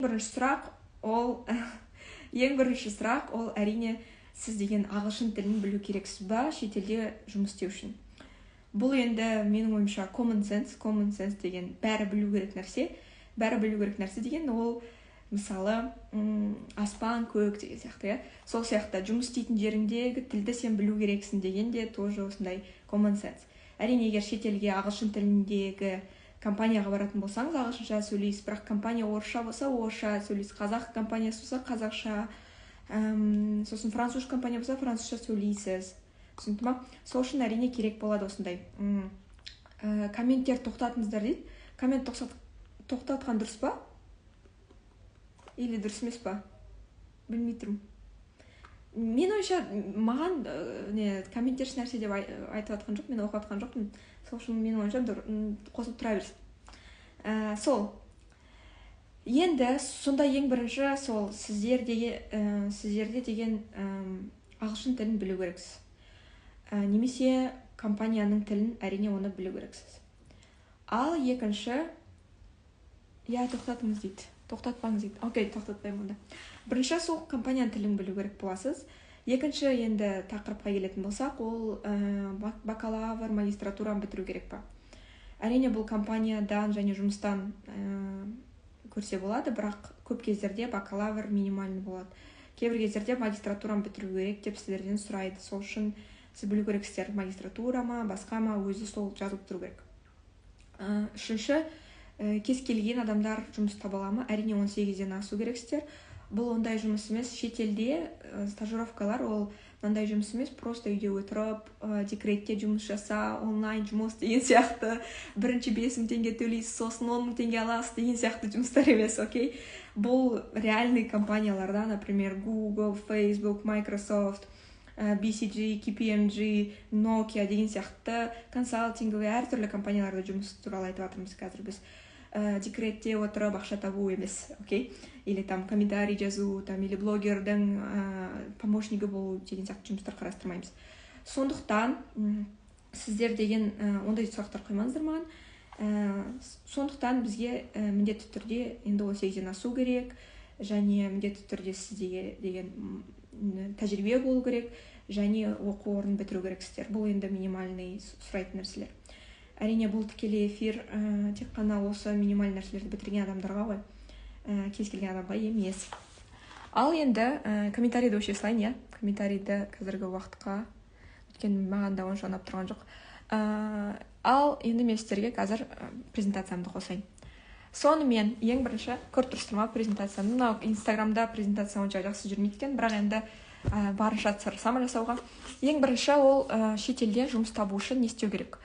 Бірінші сұрақ ол ең бірінші сұрақ ол әрине сіз деген ағылшын тілін білу керексіз ба шетелде жұмыс істеу үшін. Бұл енді менің ойымша common sense деген бәрі білу керек нәрсе деген ол мысалы аспан көк деген сияқты, сол сияқты жұмыс істейтін жеріңдегі тілді сен білу керексің деген де тоже осындай common sense. Әрине егер шетелге ағылшын тіліндегі компанияға баратын болсаңыз ағылшынша сөйлейсіз, бірақ компания орысша болса орысша сөйлейсіз, қазақ компаниясы болса қазақша, сосын француз компания болса французша сөйлейсіз. Түсінді ма? Сол үшін әрине керек болады осындай. Комменттер тоқтатыңыздар дейді. Коммент тоқтатқан дұрыс па? Или дұрыс емес па? Білмей тұрмын. Мен ойша маған комменттер нәрсе деп айтып жатқан жоқ, мен оқып жатқан жоқпын. Сол үшін мен ойша қосылып тұра берсін. Сол. Енді сонда ең бірінші сол сіздерде деген ағылшын тілін білу керексіз. Немесе компанияның тілін әрине оны білу керексіз. Ал екінші, тоқтатыңыз дейді. Тоқтатпаңыз дейді. Окей, тоқтатпаймын онда. Бірінші сол компанияның тілін білу керек боласыз. Екінші енді тақырыпқа келетін болсақ, ол бакалавр, магистратураны бітіру керек па? Әрине бұл компаниядан және жұмыстан көрсе болады, бірақ көп кездерде бакалавр минимальный болады. Кейбір кездерде магистратураны бітіру керек деп сіздерден сұрайды. Сол үшін сіз білу керексіздер, магистратура ма, басқа ма, өзі сол жазылып тұру керек. Үшінші, кез келген адамдар жұмыс таба ала ма? Әрине 18-ден асу керексіздер. Бұл ондай жұмыс емес. Шетелде стажировкалар ол мынандай жұмыс емес, просто үйде отырып, декретте жұмыс жаса, онлайн жұмыс деген сияқты, бірінші 5.000 теңге төлейсіз, сосын 10.000 теңге аласыз деген сияқты жұмыстар емес, окей? Бұл реальный компанияларда, например, Google, Facebook, Microsoft, BCG, KPMG, Nokia деген сияқты консалтинговый әртүрлі компанияларда жұмыс туралы айтып жатырмыз қазір біз. Декретте отырып ақша табу емес, окей? Или там комментарий жазу, или блогердің помощнигі болу деген сияқты жұмыстар қарастырмаймыз. Сондықтан сіздер деген ондай сұрақтар қоймаңыздар маған. Сондықтан бізге міндетті түрде енді 18-ден асу керек, және міндетті түрде сізде деген тәжірибе болу керек, және оқу орнын бітіру керексіздер. Бұл енді минимальный сұрайтын нәрселер. Әрине бұл тікелей эфир тек қана осы минимальный нәрселерді бітірген адамдарға ғой, кез келген адамға емес. Ал енді комментарийді өшесілайын, комментарийді қазіргі уақытқа, өйткені маған да онша ұнап тұрған жоқ. Ал енді мен сіздерге қазір презентациямды қосайын. Сонымен ең бірінші көріп тұрсыздар ма презентацияны? Мынау инстаграмда презентация онша жақсы жүрмейді екен, бірақ енді барынша тырысамын жасауға. Ең бірінші ол шетелде жұмыс табу үшін не істеу керек?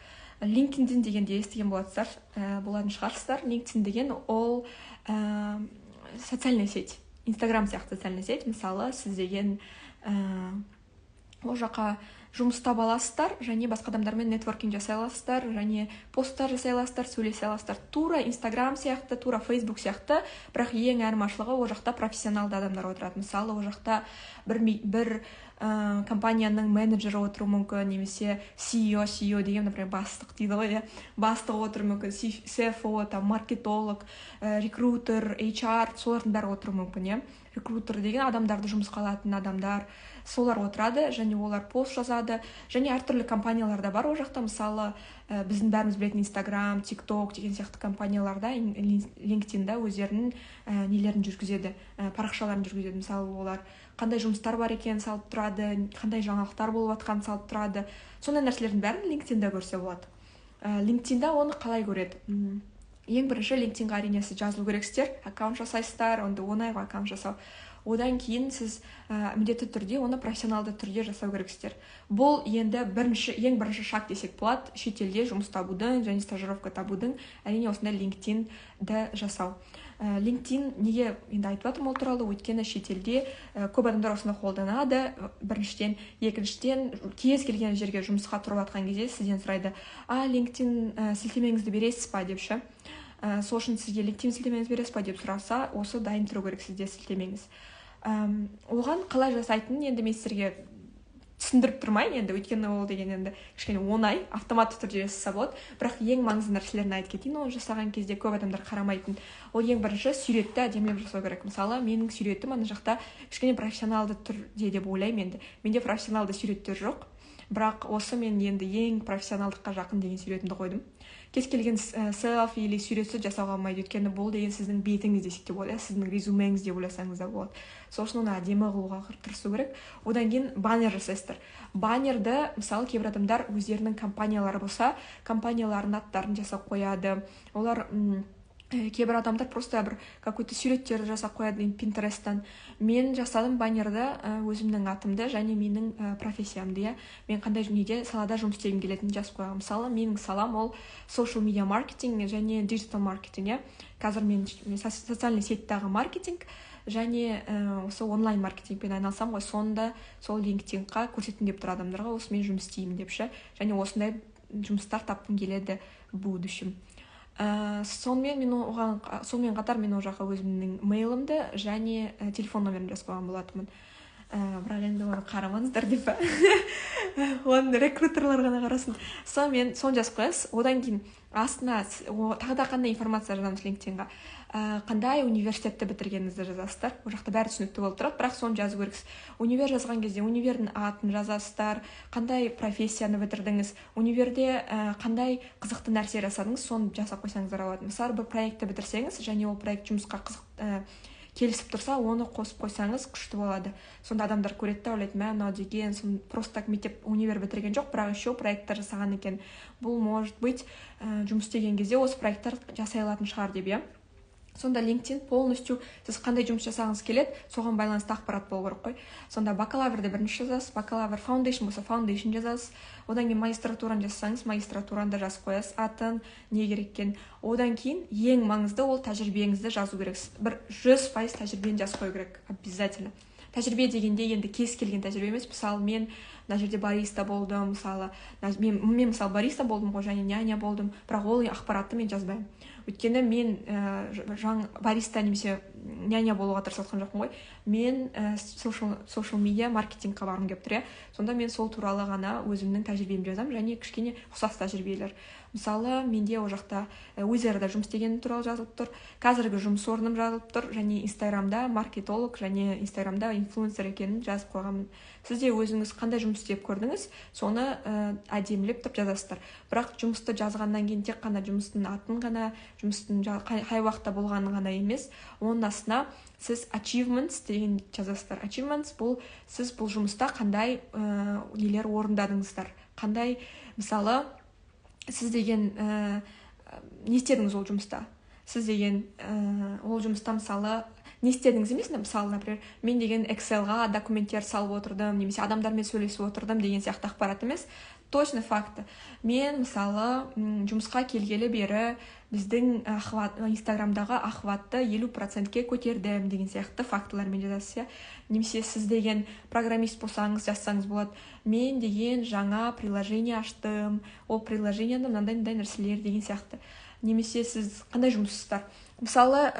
LinkedIn дегенде естіген болатын шығарсыздар. LinkedIn деген ол социальная сеть. Instagram сияқты социальная сеть. Мысалы, сіз деген ол жаққа жұмыс таба аласыздар, және басқа адамдармен нетворкинг жасай аласыздар, және посттар жасай аласыздар, сөйлесе аласыздар. Тура Instagram сияқты, тура Facebook сияқты, бірақ ең айырмашылығы ол жақта профессионалды адамдар отырады. Мысалы, ол жақта бір компанияның менеджері отыруы мүмкін, немесе CEO деген, например, бастық дейді ғой, бастық отыруы мүмкін, CFO, маркетолог, рекрутер, HR, солардың бәрі отыруы мүмкін. Рекрутер деген адамдарды жұмысқа алатын адамдар, солар отырады, және олар пост жазады, және әртүрлі компанияларда бар ол жақта. Мысалы, біздің бәріміз білетін Instagram, TikTok деген сияқты компанияларда, LinkedIn-да өздерінің нелерін жүргізеді, парақшаларын жүргізеді. Мысалы, олар қандай жұмыстар бар екен салып тұрады, қандай жаңалықтар болып жатқан салып тұрады. Сондай нәрселердің бәрін LinkedIn-да көрсе болады. LinkedIn-да оны қалай көреді? Ең бірінші LinkedIn-ға әрине сіз жазылу керексіздер, аккаунт жасайсыздар, онда оңайға аккаунт жасау. Одан кейін сіз міндетті түрде оны профессионалды түрде жасау керексіздер. Бұл енді ең бірінші шаг десек болады, шетелде жұмыс табудың және стажировка табудың, әрине осындай LinkedIn-ді жасау. LinkedIn неге енді айтып жатырмын ол туралы, өйткені шетелде көп адамдар осыны қолданады. Біріншіден, екіншіден, кез келген жерге жұмысқа тұрып жатқан кезде сізден сұрайды, LinkedIn сілтемеңізді бересіз ба деп ше. Сол үшін сізге LinkedIn сілтемеңіз бересіз ба деп сұраса, осы дайын тұру керек сізде сілтемеңіз. Оған қалай жасайтынын енді мен сіздерге түсіндіріп тұрмайын енді, өйткені ол деген енді кішкене оңай автоматты түрде жасаса болады. Бірақ ең маңызды нәрселерін айтып кетейін. Оны жасаған кезде көп адамдар қарамайтын. Ол ең бірінші суретті әдемілеп жасау керек. Мысалы, менің суретім ана жақта кішкене профессионалды түрде деп ойлаймын енді. Менде профессионалды суреттер жоқ. Бірақ осы мен енді ең профессионалдыққа жақын деген суретімді қойдым. Кез келген селфи или суретсіз жасауға болмайды, өйткені бұл деген сіздің бетіңіз десек те болады, сіздің резюмеңіз деп ойласаңыз да болады. Сол үшін оны әдемі қылуға тырысу керек. Одан кейін баннер жасайсыздар. Баннерді, мысалы, кейбір адамдар өздерінің компаниялары болса, компаниялардың аттарын жасап қояды. Олар кейбір адамдар просто бір какой-то суреттер жасап қояды Pinterest-тан. Мен жасадым баннерді өзімнің атымды және менің профессиямды. Мен қандай неде салада жұмыс істегім келетінін жазып қойғам. Мысалы, менің салам ол social media маркетинг және digital маркетинг. Қазір мен социальный сеттегі маркетинг және осы онлайн маркетингпен айналсам ғой, сонда сол LinkedIn-ға көрсеттім деп тұр адамдарға, осы мен жұмыс істеймін депші. Және осындай жұмыстар тапқым келеді в будущем. Сонымен қатар мен ол жаққа өзімнің мейлімді және телефон номерімді жазып қойған болатынмын. Бірақ енді оны қарамаңыздар деп оны рекрутерлар ғана қарасын. Соны жазып қоясыз. Одан кейін астына тағы да қандай информация жазамыз LinkedIn-ға. Қандай университетті бітіргеніңізді жазасыздар. Ол жақта бәрі түсінікті болып тұрады, бірақ соны жазу керексіз. Универ жазған кезде универдің атын жазасыздар, қандай профессияны бітірдіңіз, универде қандай қызықты нәрсе жасадыңыз, соны жасап қойсаңыздар болады. Мысалы, бір проектті бітірсеңіз және ол проект жұмысқа келісіп тұрса, оны қосып қойсаңыз күшті болады. Сонда адамдар көреді де ойлайды, мынау деген просто так мектеп универ бітірген жоқ, бірақ еще проекттер жасаған екен. Бұл может быть жұмыс істеген кезде осы проекттер жасай алатын шығар деп. Сонда LinkedIn полностью сіз қандай жұмыс жасағыңыз келеді, соған байланысты ақпарат болу керек қой. Сонда бакалаврды бірінші жазасыз, бакалавр foundation болса foundation жазасыз. Одан кейін магистратураны жазсаңыз, магистратураны да жазып қоясыз, атын, не керек екен. Одан кейін ең маңызды ол тәжірибеңізді жазу керексіз. Бір 100% тәжірибені жазып қою керек, обязательно. Тәжірибе дегенде енді кез келген тәжірибе емес. Мысалы, мен мына жерде бариста болдым, мысалы, мен мысалы бариста болдым ғой, және няня болдым, бірақ ол ақпаратты мен жазбаймын. Өйткені мен бариста немесе няня болуға тырысып жатқан жоқпын ғой. Мен social media маркетингқа барғым келіп тұр. Сонда мен сол туралы ғана өзімнің тәжірибемді жазамын, және кішкене ұқсас тәжірибелер. Мысалы, менде ол жақта Wizard'да жұмыс істегенім туралы жазылып тұр, қазіргі жұмыс орным жазылып тұр, және Instagram'да маркетолог және Instagram'да инфлюенсер екенін жазып қойғанмын. Сіз де өзіңіз қандай жұмыс істеп көрдіңіз, соны әдемілеп тұрып жазасыздар. Бірақ жұмысты жазғаннан кейін тек қана жұмыстың атын ғана, жұмыстың қай уақытта болғанын ғана емес, оның астына сіз achievements деген жазасыздар. Achievements бұл сіз бұл жұмыста қандай нелер орындадыңыздар. Қандай, мысалы, сіз деген не істедіңіз ол жұмыста? Сіз деген ол жұмыста мысалы не істедіңіз емес, мысалы, например, мен деген Excel-ға документтер салып отырдым, немесе адамдармен сөйлесіп отырдым деген сияқты ақпарат емес, точно факты. Мен мысалы жұмысқа келгелі бері біздің Instagram'дағы охватты 50%-ке көтердім деген сияқты фактылармен жазасыз. Немесе сіз деген программист болсаңыз жазсаңыз болады. Мен деген жаңа приложение аштым, ол приложениеда мынандай нәрселер деген сияқты. Немесе сіз қандай жұмыссыздар? Мысалы,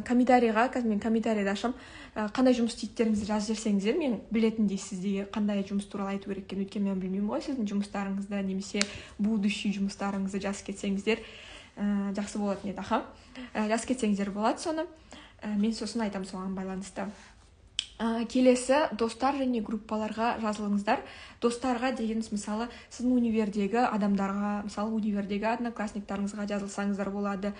комментарийға, қазір мен комментарийді ашам, қандай жұмыс істейтіндеріңізді жазып жіберсеңіздер, мен білетіндей сізде қандай жұмыс туралы айту керек екенін, өйткені мен білмеймін ғой сіздің жұмыстарыңызды, немесе будущий жұмыстарыңызды жазып кетсеңіздер жақсы болатын еді. Жазып кетсеңіздер болады соны. Мен сосын айтам соған байланысты. Келесі, достар және группаларға жазылыңыздар. Достарға дегеніміз, мысалы, сіздің универдегі адамдарға, мысалы, универдегі одноклассниктарыңызға жазылсаңыздар болады.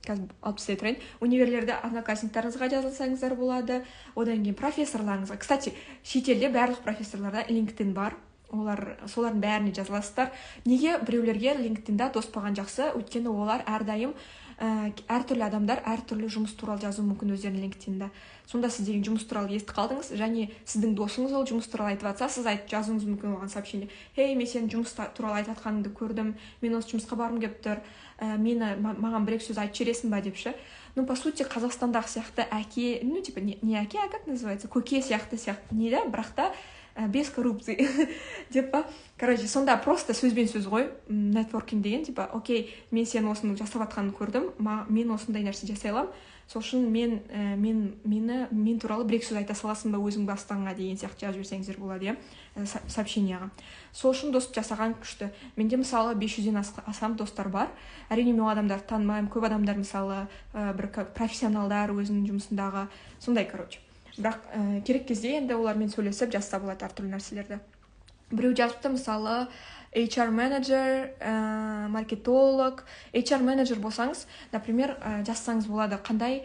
Қазір алып тастай тұрайын. Универлерде одноклассниктарыңызға жазылсаңыздар болады. Одан кейін профессорларыңызға. Кстати, шетелде барлық профессорларда LinkedIn бар. Солардың бәріне жазыласыздар. Неге біреулерге LinkedIn-да дос болған жақсы? Өйткені олар әрдайым әртүрлі адамдар әртүрлі жұмыс туралы жазу мүмкін өздерінің LinkedIn-да. Сонда сіз деген жұмыс туралы естіп қалдыңыз, және сіздің досыңыз ол жұмыс туралы айтып жатса, сіз жазуыңыз мүмкін оған сообщение. Хей, мен сенің жұмыс туралы айтып жатқаныңды көрдім, мен осы жұмысқа барғым келіп тұр, маған бір-екі сөз айтып жібересің ба депші. По сути, Қазақстандағы сияқты әке, не әке, а как называется, көке сияқты не да, бірақ та без коррупции деп па. Короче, сонда просто сөзбен сөз ғой. Нетворкинг деген типа, окей, мен сен осыны жасап жатқанын көрдім, мен осындай нәрсе жасай аламын. Сол үшін мен туралы бір екі сөз айта саласың ба өзің бастаңа деген сияқты жазып жіберсеңіздер болады, сообщенияға. Сол үшін достық жасаған күшті. Менде мысалы 500-ден асам достар бар. Әрине мен адамдарды танымаймын. Көп адамдар мысалы бір профессионалдар өзінің жұмысындағы, сондай, короче. Бірақ керек кезде енді олармен сөйлесіп жазса болады әртүрлі нәрселерді. Біреу жазыпты мысалы HR менеджер, маркетолог. HR менеджер болсаңыз, например, жазсаңыз болады, қандай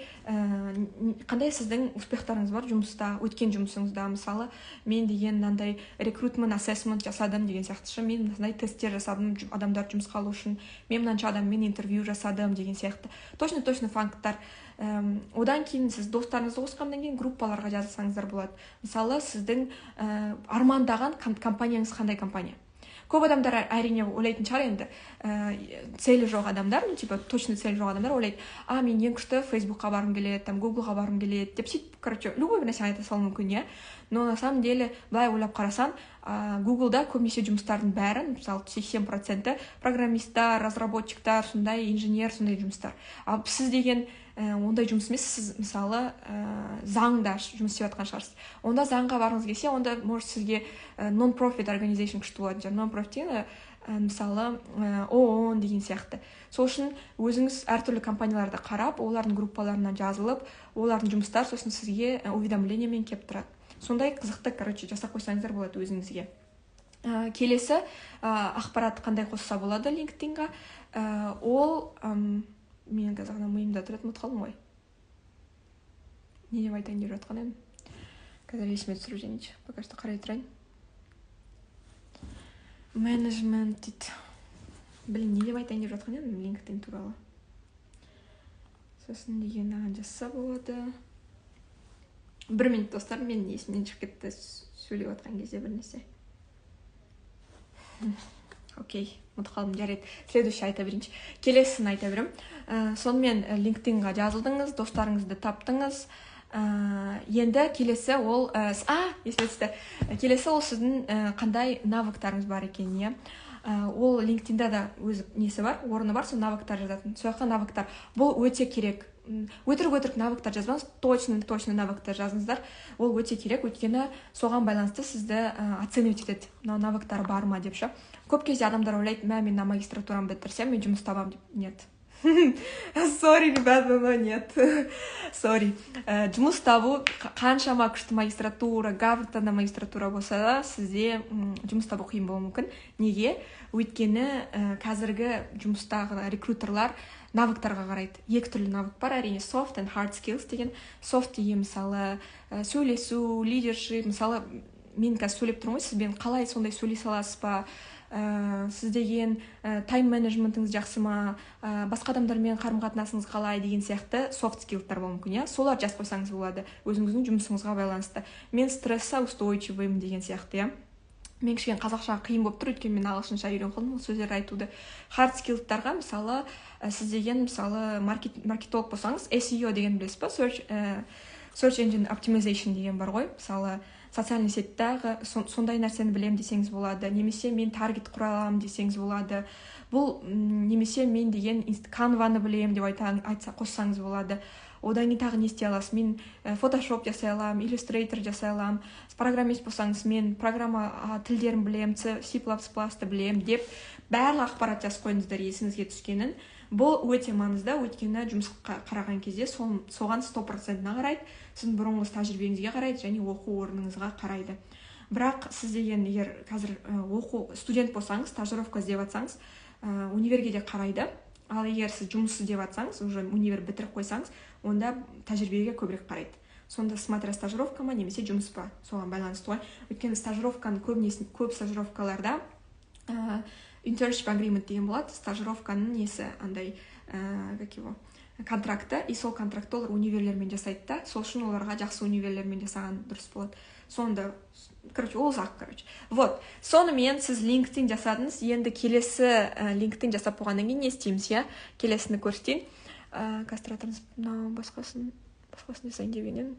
сіздің успехтарыңыз бар жұмыста, өткен жұмысыңызда. Мысалы, мен деген мынандай рекрутмент ассессмент жасадым деген сияқты, мен мынандай тесттер жасадым адамдар жұмысқа алу үшін, мен мынанша адаммен интервью жасадым деген сияқты. Точно факттар. Одан кейін сіз достарыңызды қосқаннан кейін группаларға жазсаңыздар болады. Мысалы, сіздің армандаған компанияңыз қандай компания? Көп адамдар әрине ойлайтын шығар енді, целі жоқ адамдар, типа точно целі жоқ адамдар ойлайды, мен ең күшті Фейсбукқа барғым келеді, Гуглға барғым келеді деп сөйтіп, короче, любой нәрсе айта салуы мүмкін, иә. Но на самом деле былай ойлап қарасаң, Гуглда көбінесе жұмыстардың бәрі, мысалы 80% программисттар, разработчиктар, сондай инженер, сондай жұмыстар. Ал сіз деген ондай жұмыс емес, сіз мысалы заңда жұмыс істеп жатқан шығарсыз. Онда заңға барғыңыз келсе, онда может сізге non-profit organization күшті болады. Non-profit деген мысалы ООН деген сияқты. Сол үшін өзіңіз әртүрлі компанияларды қарап, олардың группаларына жазылып, олардың жұмыстар сосын сізге уведомлениемен келіп тұрады. Сондай қызықты, короче, жасап қойсаңыздар болады өзіңізге. Келесі ақпарат қандай қосса болады LinkedIn-ға? Ол менің қазір ғана миымда тұрады, ұмытып қалдым ғой. Не деп айтайын деп жатқан едім? Қазір есіме түсіріп жеңінші. Пока что қарай тұрайын. Менеджмент дейді. Блин, не деп айтайын деп жатқан едім LinkedIn туралы. Сосын деген жазса болады. 1 минут достар, мен есімнен шығып кетті сөйлеп жатқан кезде бір нәрсе. Окей, ұмытып қалдым, жарайды. Следующий айта берейінші. Келесін айта берем. Сонымен LinkedIn-ға жазылдыңыз, достарыңызды таптыңыз. Енді келесі ол есіме түсті. Келесі ол сіздің қандай навыктарыңыз бар екеніне. Ол LinkedIn-да да өз несі бар, орны бар, сол навыктар жазатын. Сол жаққа навыктар. Бұл өте керек. Өтірік навыктар жазбаңыз, точно навыктар жазыңыздар. Ол өте керек, өйткені соған байланысты сізді оценивать етеді. Навыктар бар ма деп ше. Көп кезде адамдар ойлайды, мен магистратураны бітірсем, мен жұмыс табам деп. Нет. Sorry, ребята, но нет. Sorry. Жұмыс табу қаншама күшті магистратура, Гарвардтан магистратура болса да, сізде жұмыс табу қиын болуы мүмкін. Неге? Өйткені қазіргі жұмыстағы рекрутерлар навыктарға қарайды. Екі түрлі навык бар, әрине soft and hard skills деген. Soft деген мысалы сөйлесу, лидершіп, мысалы мен қазір сөйлеп тұрмын ғой, сізбен қалай сондай сөйлесе аласыз ба? Сіз деген тайм менеджментіңіз жақсы ма, басқа адамдармен қарым-қатынасыңыз қалай деген сияқты soft skill'тар болуы мүмкін, иә. Солар жазып қойсаңыз болады, өзіңіздің жұмысыңызға байланысты. Мен стрессоустойчивыймын деген сияқты, иә. Мен кішкене қазақша қиын болып тұр, өйткені мен ағылшынша үйреніп қалдым ол сөздерді айтуды. Hard skill'тарға мысалы сіз деген мысалы маркетолог болсаңыз, SEO деген білесіз ба? Search Engine Optimization деген бар ғой. Мысалы социальный сеттағы сондай нәрсені білем десеңіз болады, немесе мен таргет құра аламын десеңіз болады. Бұл немесе мен деген Canva-ны білем деп қоссаңыз болады. Одан кейін тағы не істей аласыз? Мен Photoshop жасай аламын, Illustrator жасай аламын. Программист болсаңыз, мен программа тілдерін білем, C++-ды білем деп барлық ақпарат жазып қойыңыздар есіңізге түскенін. Бұл өте маңызды, өйткені жұмысқа қараған кезде соған 100%-на қарайды, сіздің бұрынғы тәжірибеңізге қарайды және оқу орныңызға қарайды. Бірақ сіз деген егер қазір студент болсаңыз, стажировка іздеп жатсаңыз, универге де қарайды. Ал егер сіз жұмыс іздеп жатсаңыз, уже универ бітіріп қойсаңыз, онда тәжірибеге көбірек қарайды. Сонда смотря стажировка ма, немесе жұмыс па, соған байланысты ғой. Өйткені стажировканы көп стажировкаларда internship agreement деген болады, стажировканың несі андай, контракты, и сол контракты олар универлермен жасайды да, сол үшін оларға жақсы универлермен жасаған дұрыс болады. Сонда, ол зақ, Вот, сонымен сіз LinkedIn жасадыңыз, енді келесі LinkedIn жасап болғаннан кейін не істейміз, иә? Келесіні көрсетейін. Қазір басқасын жасайын деп едім.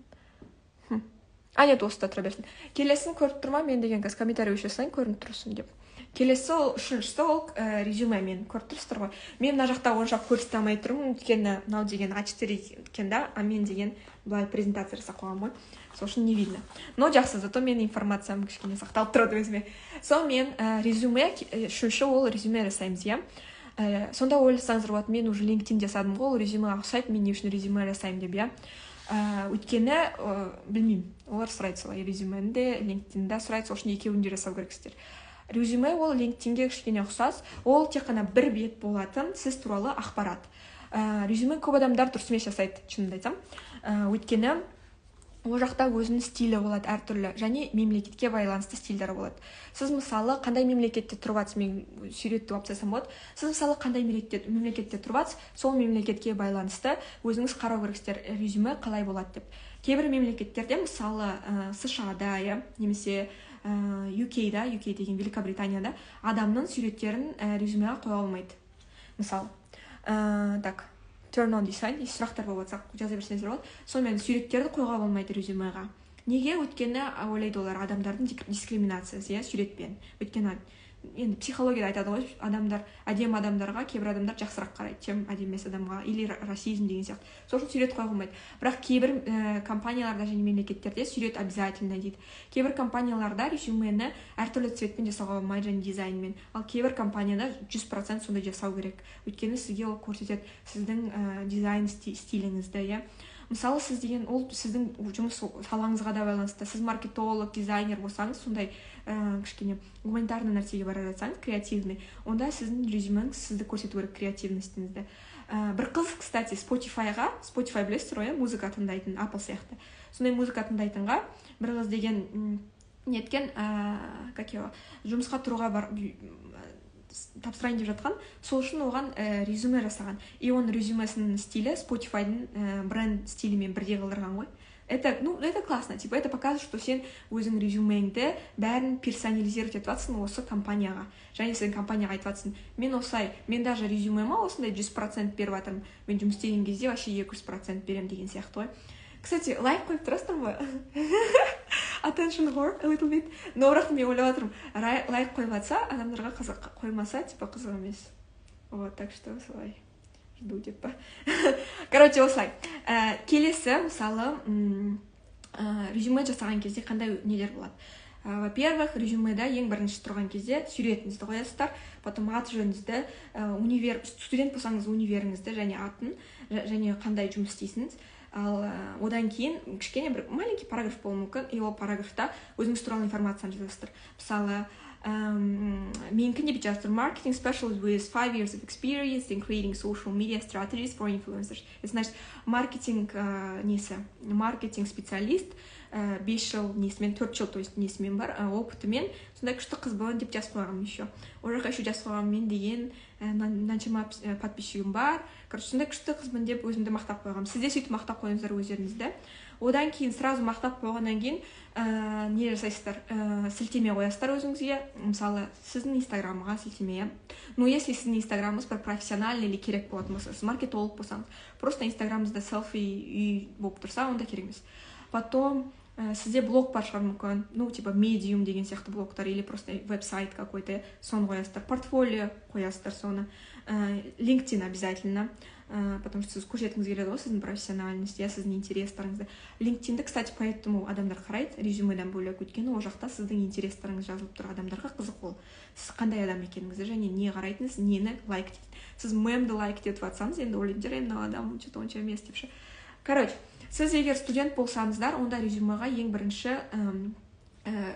Нет, осында тұра берсін. Келесін көріп тұрма, мен деген қазір комментарий өші сайын көрініп тұрсын деп. Келесі үшіншісі ол резюме, мен көріп тұрсыздар ғой. Мен мына жақта онша көрсете алмай тұрмын, өйткені мынау деген А4 екен да, а мен деген былай презентация жасап қойғанмын ғой. Сол үшін не видно. Но жақсы, зато менің информациям кішкене сақталып тұрады өзіме. Сол мен резюме, үшінші ол резюме жасаймыз, иә. Сонда ойласаңыздар болады, мен уже LinkedIn жасадым ғой, ол резюмеға ұқсайды, мен не үшін резюме жасаймын деп, иә. Өйткені білмеймін, олар сұрайды солай, резюмені де LinkedIn-да сұрайды, сол үшін екеуін де жасау керексіздер. Резюме ол LinkedIn-ге кішкене ұқсас, ол тек қана бір бет болатын сіз туралы ақпарат. Резюме көп адамдар дұрыс емес жасайды, шынымды айтсам. Өйткені ол жақта өзінің стилі болады әртүрлі, және мемлекетке байланысты стильдері болады. Сіз мысалы қандай мемлекетте тұрып жатсыз, мен суретті алып тастасам болады. Сіз мысалы қандай мемлекетте тұрып жатсыз, сол мемлекетке байланысты өзіңіз қарау керексіздер, резюме қалай болады деп. Кейбір мемлекеттерде мысалы США-да, немесе UK-да, UK деген Великобританияда адамның суреттерін резюмеға қоя алмайды. Мысалы, так, turn on design, сұрақтар болып жатса жаза берсеңіздер болады. Сонымен суреттерді қойға болмайды резюмеға. Неге? Өйткені ойлайды олар адамдардың дискриминациясы, суретпен. Өйткені енді психологияда айтады ғой, адамдар, әдемі адамдарға кейбір адамдар жақсырақ қарайды, чем әдемі емес адамға, или расизм деген сияқты. Сол үшін сурет қоя болмайды. Бірақ кейбір компанияларда және мемлекеттерде сурет обязательно дейді. Кейбір компанияларда резюмені әртүрлі цветпен жасауға болмайды, және дизайнмен. Ал кейбір компанияда 100% сондай жасау керек. Өйткені сізге ол көрсетеді сіздің дизайн стиліңізді, иә. Мысалы, сіз деген ол сіздің жұмыс салаңызға да байланысты. Сіз маркетолог, дизайнер болсаңыз, сондай кішкене гуманитарный нәрсеге бара жатсаңыз, креативный, онда сіздің резюмеңіз сізді көрсету керек креативностіңізді. Бір қыз, кстати, Spotify білесіздер ғой, музыка тыңдайтын, Apple сияқты. Сондай музыка тыңдайтынға бір қыз деген неткен, жұмысқа тұруға тапсырайын деп жатқан, сол үшін оған резюме жасаған. И оның резюмесінің стилі Spotify-дың бренд стилімен бірдей қылдырған ғой. Это классно, типа это показывает, что сен өзің резюмеңді бәрін персонализировать етіп жатсың осы компанияға. Және сен компанияға айтып жатсың, мен осылай, мен даже резюмема осындай 100% беріп жатырмын. Мен жұмыс істеген кезде вообще 200% берем деген сияқты ғой. Кстати, лайк қойып тұрасыздар ма? Attention whore, a little bit. Но бірақ мен ойлап жатырмын, лайк қойып жатса, адамдарға қызық, қоймаса, типа қызық емес. Вот, так что солай. Жду деп па. Короче, осылай. Келесі, мысалы, резюме жасаған кезде қандай нелер болады? Во-первых, резюмеда ең бірінші тұрған кезде суретіңізді қоясыздар, потом ат жөніңізді, студент болсаңыз универіңізді және атын, және қандай жұмыс істейсіңіз. Ал одан кейін кішкене бір маленький параграф болуы мүмкін, и ол параграфта өзіңіз туралы информацияны жазасыздар. Мысалы, менікі не бүйтіп жазып тұр, marketing specialist with 5 years of experience in creating social media strategies for influencers. Это значит, маркетинг специалист 5 жыл несімен, 4 жыл, то есть несімен бар, опытымен, сондай күшті қыз болған деп жазып қойғам еще. Ол жаққа еще жазып қойғам, мен деген мынаншама подписчигім бар. Короче, сондай күшті қызбын деп өзімді мақтап қойғам. Сізде сөйтіп мақтап қойыңыздар өздеріңізді. Одан кейін сразу мақтап қойғаннан кейін не жасайсыздар? Сілтеме қоясыздар өзіңізге. Мысалы, сіздің инстаграмыға сілтеме. Ну, если сіздің инстаграмыңыз бір профессиональный или керек болатын болса, сіз маркетолог болсаңыз, просто инстаграмыңызда селфи болып тұрса, онда керек емес. Потом сізде блог бар шығар мүмкін, ну, типа Medium деген сияқты блогтар, или просто веб-сайт какой-то, соны қоясыздар, портфолио қоясыздар соны, LinkedIn обязательно, потому что сіз көрсеткіңіз келеді ғой сіздің профессиональность, сіздің интерестеріңізді. LinkedIn-ді, кстати, поэтому адамдар қарайды, резюмеден бөлек, өйткені ол жақта сіздің интерестеріңіз жазылып тұр, адамдарға қызық ол. Сіз қандай адам екеніңізді және не қарайтыңыз, нені лайк дейді. Сіз мемді лайк етіп жатсаңыз, енді ойлайсыздар, мына адам что-то онша емес депші. Короче, сіз егер студент болсаңыздар, онда резюмеға ең бірінші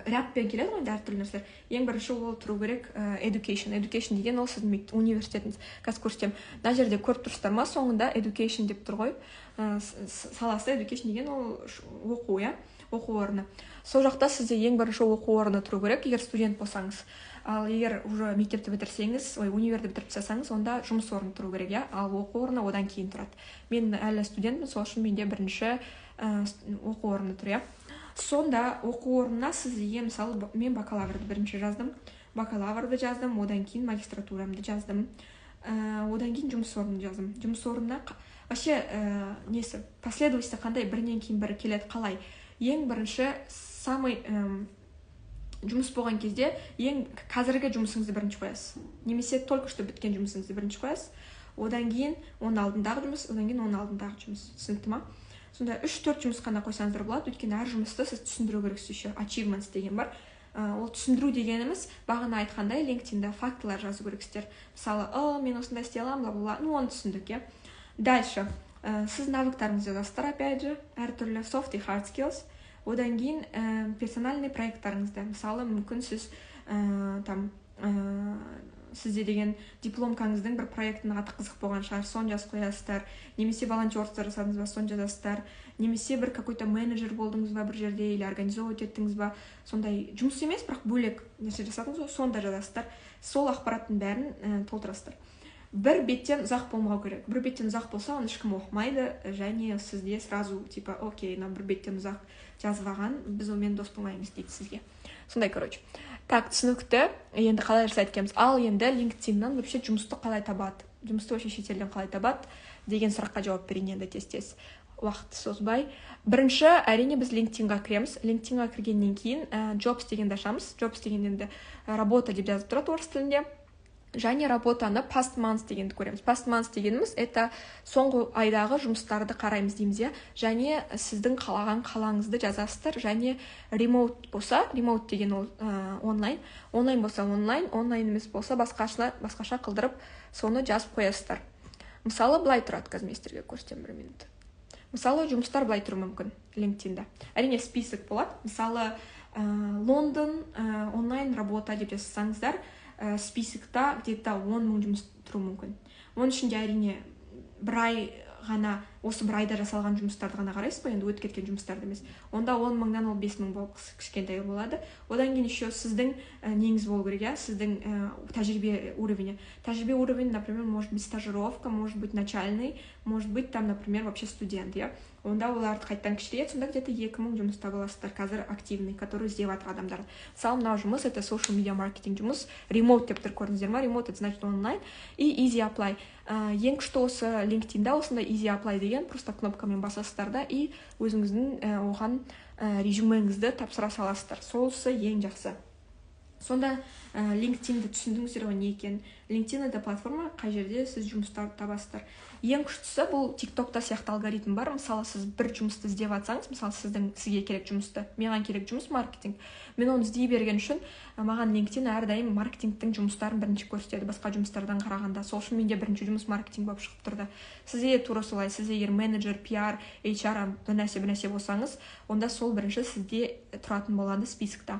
рядпен келеді ғой, әртүрлі нәрселер. Ең бірінші ол тұру керек education. Education деген ол сіздің университетіңіз. Қазір көрсетемін. Мына жерде көріп тұрсыздар ма, соңында education деп тұр ғой. Саласы education деген ол оқу, оқу орны. Сол жақта сізде ең бірінші оқу орны тұру керек, егер студент болсаңыз. Ал егер уже мектепті бітірсеңіз, универді бітіріп тастасаңыз, онда жұмыс орны тұру керек, ал оқу орны одан кейін тұрады. Мен әлі студентпін, сол үшін менде бірінші оқу орны тұр, Сонда оқу орнына сізге, мысалы, мен бакалаврды бірінші жаздым, одан кейін магистратурамды жаздым, одан кейін жұмыс орнын жаздым. Жұмыс орнына вообще последовательность қандай бірінен кейін бірі келеді, қалай? ең бірінші самый жұмыс болған кезде ең қазіргі жұмысыңызды бірінші қоясыз, немесе только что біткен жұмысыңызды бірінші қоясыз, одан кейін оның алдындағы жұмыс, одан кейін оның алдындағы жұмыс. Түсінікті ма? Сонда 3-4 жұмыс қана қойсаңыздар болады, өйткені әр жұмысты сіз түсіндіру керексіз. Еще achievements деген бар. Ол түсіндіру дегеніміз бағана айтқандай LinkedIn-да фактылар жазу керексіздер. Мысалы, мен осындай істей аламын, бла-бла-бла. Оны түсіндік, иә. Дальше сіз навыктарыңызды жазасыздар, опять же, әртүрлі soft и hard skills. Одан кейін персональный проекттарыңызды, мысалы, мүмкін сіз сізде деген дипломкаңыздың бір проектінің аты қызық болған шығар, соны жазып қоясыздар, немесе волонтерство жасадыңыз ба, соны жазасыздар, немесе бір какой-то менеджер болдыңыз ба бір жерде, или организовать еттіңіз ба, сондай жұмыс емес, бірақ бөлек нәрсе жасадыңыз ғой, соны да жазасыздар. Сол ақпараттың бәрін толтырасыздар. Бір беттен ұзақ болмау керек. Бір беттен ұзақ болса, оны ешкім оқымайды, және сізде сразу типа, окей, бір беттен ұзақ жазып алған, біз онымен дос болмаймыз дейді сізге. Сондай, короче. Так, түсінікті. Енді қалай жасайды екенбіз? Ал енді LinkedIn-нан вообще жұмысты қалай табады? Жұмысты вообще шетелден қалай табады деген сұраққа жауап берейін енді тез-тез. Уақытты созбай. Бірінші, әрине біз LinkedIn-ға кіреміз. LinkedIn-ға кіргеннен кейін jobs дегенді ашамыз. Jobs деген енді работа деп жазып тұрады орыс тілінде. Және работаны past months дегенді көреміз. Past months дегеніміз это соңғы айдағы жұмыстарды қараймыз дейміз, иә. Және сіздің қалаған қалаңызды жазасыздар, және remote болса, remote деген ол онлайн, онлайн болса онлайн, онлайн емес болса басқаша қылдырып соны жазып қоясыздар. Мысалы, былай тұрады, қазір мен сіздерге көрсетемін бір минут. Мысалы, жұмыстар былай тұру мүмкін LinkedIn-да. Әрине список болады. Мысалы, Лондон онлайн работа деп жазсаңыздар, списокта где-то 10 мың жұмыс тұру мүмкін. Оның ішінде әрине бір ай ғана, осы бір айда жасалған жұмыстарды ғана қарайсыз ба, енді өтіп кеткен жұмыстарды емес. Онда 10 мыңнан ол 5 мың болып кішкентай болады. Одан кейін еще сіздің неңіз болу керек, сіздің тәжірибе уровені. Тәжірибе уровень, например, может быть стажировка, может быть начальный, может быть там, например, вообще студент, иә. Онда оларды қайттан кішірейеді, сонда где-то 2 мың жұмыс таба аласыздар қазір активный, который іздеп жатыр адамдар. Мысалы, мынау жұмыс, это social media marketing жұмыс, remote деп тұр, көрдіңіздер ма? Remote, это значит онлайн, и easy apply. Ең күшті осы LinkedIn-да осында easy apply деген, просто кнопкамен басасыздар да, и өзіңіздің оған резюмеңізді тапсыра саласыздар. Солысы ең жақсы. Сонда LinkedIn-ді түсіндіңіздер ғой не екен? LinkedIn это платформа, қай жерде сіз жұмыстарды табасыздар. Ең күштісі бұл TikTok-та сияқты алгоритм бар. Мысалы, сіз бір жұмысты іздеп жатсаңыз, мысалы, сізге керек жұмысты, маған керек жұмыс маркетинг. Мен оны іздей берген үшін, маған LinkedIn әрдайым маркетингтің жұмыстарын бірінші көрсетеді, басқа жұмыстардан қарағанда. Сол үшін менде бірінші жұмыс маркетинг болып шығып тұрды. Сізде тура солай, сіз егер менеджер, PR, HR бір нәрсе болсаңыз, онда сол бірінші сізде тұратын болады списокта.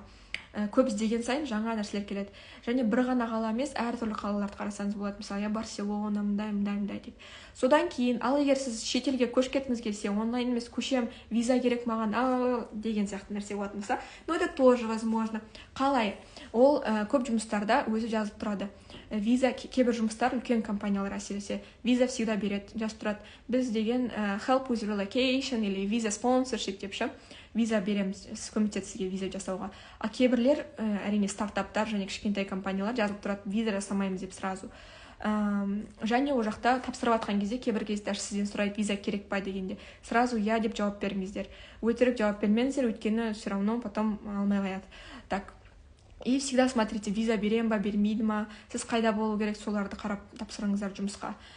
Көп іздеген сайын жаңа нәрселер келеді. Және бір ғана қала емес, әртүрлі қалаларды қарасаңыз болады. Мысалы, я Барселона, мындай деп. Содан кейін, ал егер сіз шетелге көшіп кеткіңіз келсе, онлайн емес, көшем, виза керек маған, деген сияқты нәрсе болатын болса, но это тоже возможно. Қалай? Ол көп жұмыстарда өзі жазып тұрады. Виза, кейбір жұмыстар үлкен компаниялар әсіресе виза всегда береді, жазып тұрады. Біз деген help with relocation или visa sponsorship деп ше. Виза береміз, көмектеседі сізге виза жасауға. А кейбірлер, әрине стартаптар және кішкентай компаниялар жазып тұрады, виза жасамаймыз деп сразу. Және ол жақта тапсырып жатқан кезде кейбір кезде сізден сұрайды, виза керек па дегенде, сразу я деп жауап беріңіздер. Өтірік жауап бермеңіздер, өйткені все равно потом алмай қояды. Так. И всегда смотрите, виза берем ба, бермейді ма, сіз қайда болу керек, соларды қарап тапсырыңыздар жұмысқа.